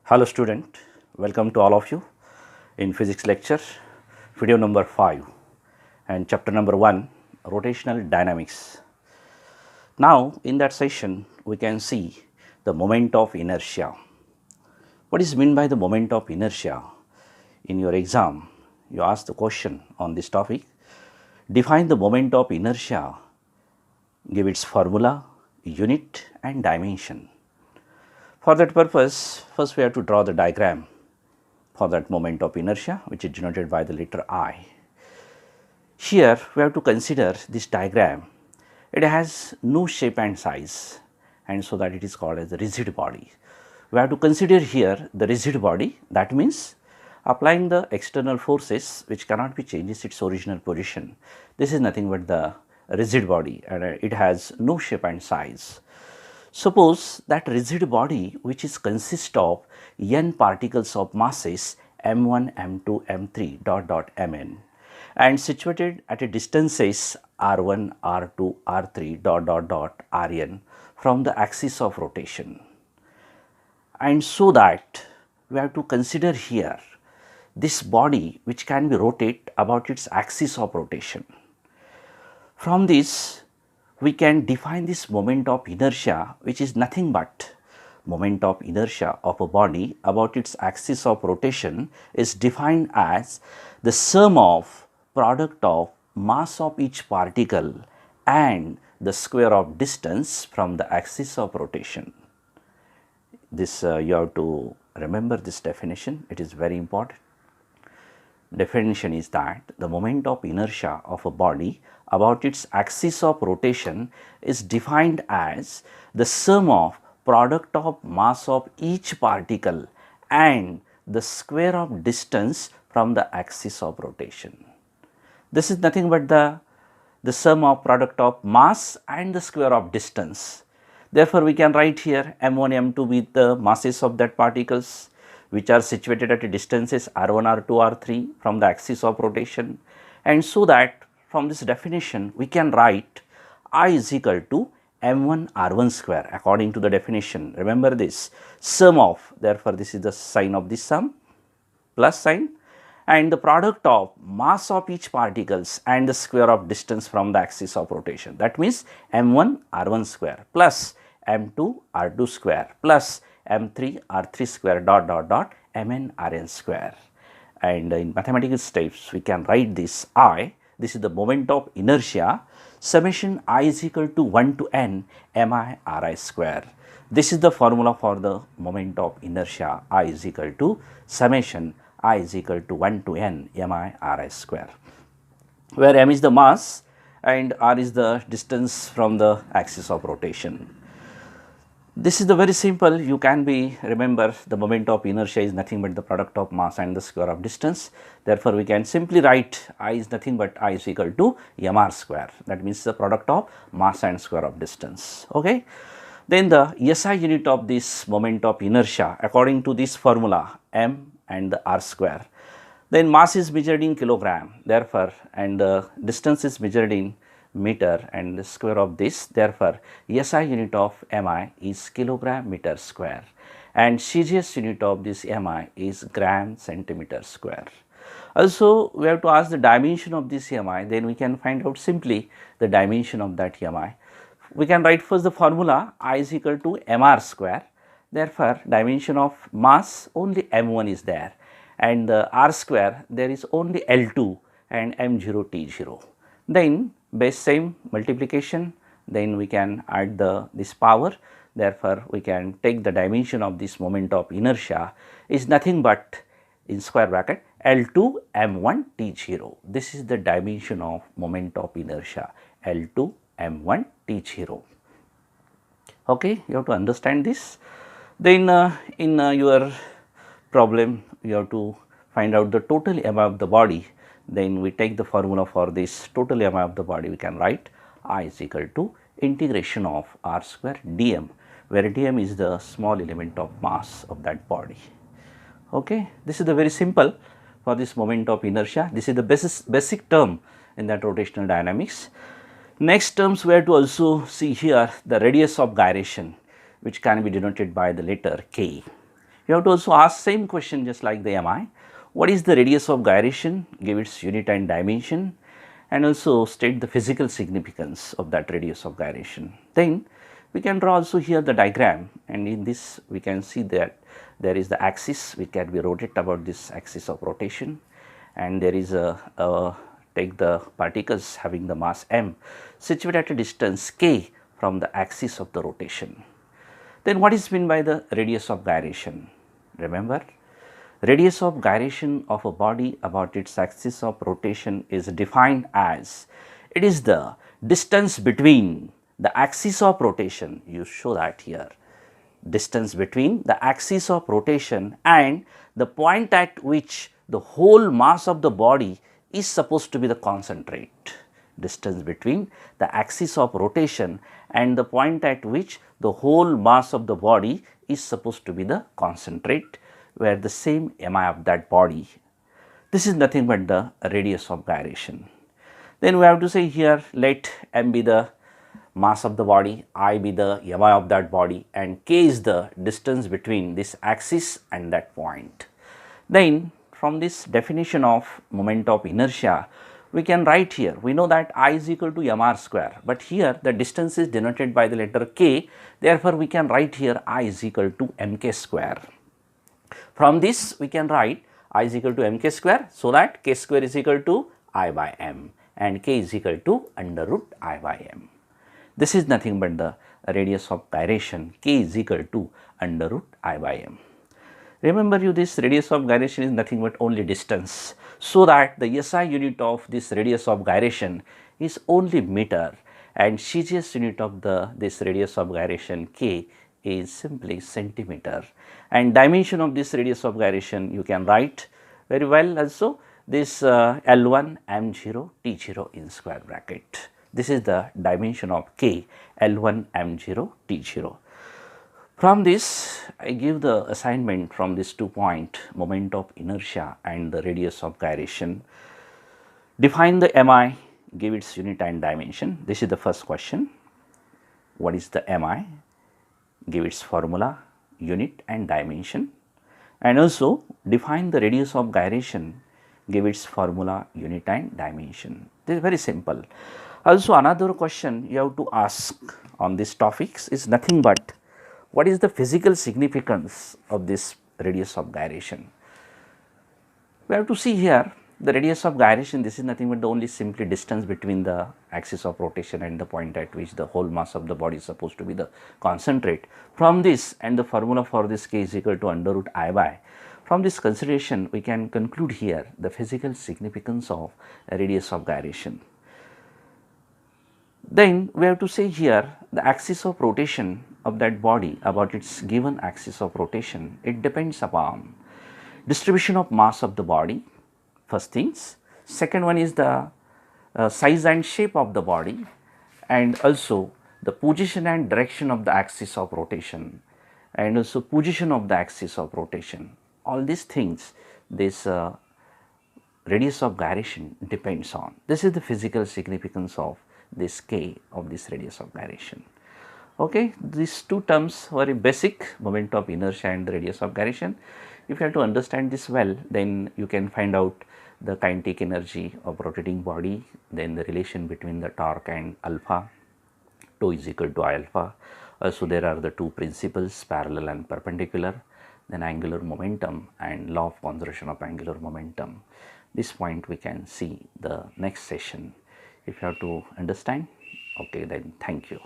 Hello student, welcome to all of you in physics lecture, video number 5 and chapter number 1, rotational dynamics. Now in that session we can see the moment of inertia. What is meant by the moment of inertia? In your exam you ask the question on this topic, define the moment of inertia, give its formula, unit and dimension. For that purpose, first we have to draw the diagram for that moment of inertia, which is denoted by the letter I. Here we have to consider this diagram. It has no shape and size, and so that it is called as a rigid body. We have to consider here the rigid body, that means applying the external forces which cannot be changed its original position. This is nothing but the rigid body, and it has no shape and size. Suppose that rigid body which is consist of n particles of masses m1, m2, m3 dot dot mn and situated at a distances r1, r2, r3 dot dot dot rn from the axis of rotation. And so that we have to consider here this body which can be rotate about its axis of rotation. From this we can define this moment of inertia, which is nothing but moment of inertia of a body about its axis of rotation is defined as the sum of product of mass of each particle and the square of distance from the axis of rotation. This you have to remember this definition, it is very important. Definition is that the moment of inertia of a body about its axis of rotation is defined as the sum of product of mass of each particle and the square of distance from the axis of rotation. This is nothing but the sum of product of mass and the square of distance. Therefore, we can write here m1, m2 with the masses of that particles which are situated at a distances r1, r2, r3 from the axis of rotation, and so that from this definition we can write I is equal to m1 r1 square according to the definition. Remember this sum of, therefore this is the sign of this sum, plus sign, and the product of mass of each particles and the square of distance from the axis of rotation. That means m1 r1 square plus m2 r2 square plus m3 r3 square dot dot dot mn rn square. And in mathematical steps we can write this I, this is the moment of inertia, summation I is equal to 1 to n mi ri square. This is the formula for the moment of inertia, I is equal to summation I is equal to 1 to n mi ri square, where m is the mass and r is the distance from the axis of rotation. This is the very simple, you can be remember the moment of inertia is nothing but the product of mass and the square of distance. Therefore, we can simply write I is nothing but I is equal to mr square, that means the product of mass and square of distance. Okay. Then the SI unit of this moment of inertia according to this formula m and the r square. Then mass is measured in kilogram, therefore, and the distance is measured in meter and the square of this, therefore SI unit of mi is kilogram meter square and CGS unit of this mi is gram centimeter square. Also we have to ask the dimension of this mi, then we can find out simply the dimension of that mi. We can write first the formula I is equal to mr square, therefore dimension of mass only m1 is there and the r square there is only L2 and m0 t0. Then base same multiplication, then we can add this power, therefore we can take the dimension of this moment of inertia is nothing but in square bracket L2 m1 t0. This is the dimension of moment of inertia, L2 m1 t0. Okay, you have to understand this. Then in your problem you have to find out the total mi of the body. Then we take the formula for this total mi of the body, we can write I is equal to integration of r square dm, where dm is the small element of mass of that body. Okay. This is the very simple for this moment of inertia. This is the basic term in that rotational dynamics. Next terms we have to also see here the radius of gyration, which can be denoted by the letter k. You have to also ask same question just like the MI. What is the radius of gyration? Give its unit and dimension, and also state the physical significance of that radius of gyration. Then we can draw also here the diagram, and in this we can see that there is the axis which can be rotated about this axis of rotation, and there is take the particles having the mass m situated at a distance k from the axis of the rotation. Then what is meant by the radius of gyration? Remember, radius of gyration of a body about its axis of rotation is defined as, it is the distance between the axis of rotation, you show that here, distance between the axis of rotation and the point at which the whole mass of the body is supposed to be the concentrate. Distance between the axis of rotation and the point at which the whole mass of the body is supposed to be the concentrate, where the same mi of that body. This is nothing but the radius of gyration. Then we have to say here, let m be the mass of the body, I be the mi of that body, and k is the distance between this axis and that point. Then from this definition of moment of inertia, we can write here, we know that I is equal to mr square, but here the distance is denoted by the letter k, therefore we can write here I is equal to mk square. From this we can write I is equal to mk square, so that k square is equal to I by m and k is equal to under root I by m. This is nothing but the radius of gyration, k is equal to under root I by m. Remember you, this radius of gyration is nothing but only distance, so that the SI unit of this radius of gyration is only meter, and CGS unit of this radius of gyration k is simply centimeter, and dimension of this radius of gyration you can write very well also, this L1 m0 t0 in square bracket. This is the dimension of k, L1 m0 t0. From this I give the assignment from this 2 point, moment of inertia and the radius of gyration. Define the mi, give its unit and dimension. This is the first question. What is the mi? Give its formula, unit and dimension, and also define the radius of gyration, give its formula, unit and dimension. This is very simple. Also another question you have to ask on these topics is nothing but, what is the physical significance of this radius of gyration? We have to see here the radius of gyration, this is nothing but the only simply distance between the axis of rotation and the point at which the whole mass of the body is supposed to be the concentrate. From this, and the formula for this k is equal to under root I by, from this consideration we can conclude here the physical significance of radius of gyration. Then we have to say here the axis of rotation of that body about its given axis of rotation, it depends upon distribution of mass of the body, first things. Second one is the size and shape of the body, and also the position and direction of the axis of rotation, and also position of the axis of rotation. All these things this radius of gyration depends on. This is the physical significance of this k of this radius of gyration. Okay, these two terms very basic, moment of inertia and the radius of gyration. If you have to understand this well, then you can find out the kinetic energy of rotating body, then the relation between the torque and alpha, tau is equal to I alpha. Also there are the two principles, parallel and perpendicular, then angular momentum and law of conservation of angular momentum. This point we can see the next session. If you have to understand, okay, then thank you.